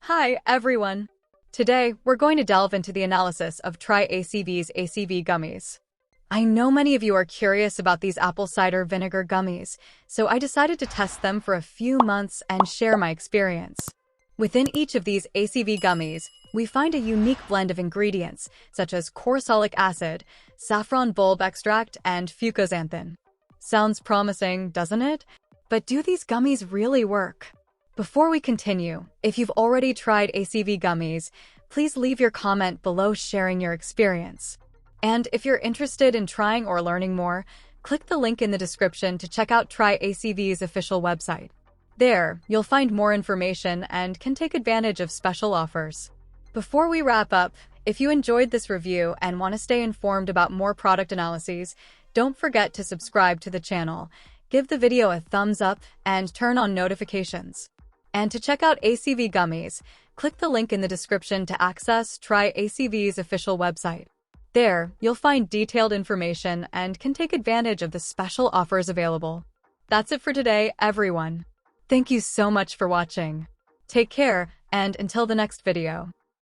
Hi, everyone. Today, we're going to delve into the analysis of Try ACV's ACV Gummies. I know many of you are curious about these apple cider vinegar gummies, so I decided to test them for a few months and share my experience. Within each of these ACV gummies, we find a unique blend of ingredients, such as Corosolic Acid, Saffron Bulb Extract, and Fucoxanthin. Sounds promising, doesn't it? But do these gummies really work? Before we continue, if you've already tried ACV gummies, please leave your comment below sharing your experience. And if you're interested in trying or learning more, click the link in the description to check out Try ACV's official website. There, you'll find more information and can take advantage of special offers. Before we wrap up, if you enjoyed this review and want to stay informed about more product analyses, don't forget to subscribe to the channel, give the video a thumbs up, and turn on notifications. And to check out ACV Gummies, click the link in the description to access Try ACV's official website. There, you'll find detailed information and can take advantage of the special offers available. That's it for today, everyone. Thank you so much for watching. Take care, and until the next video.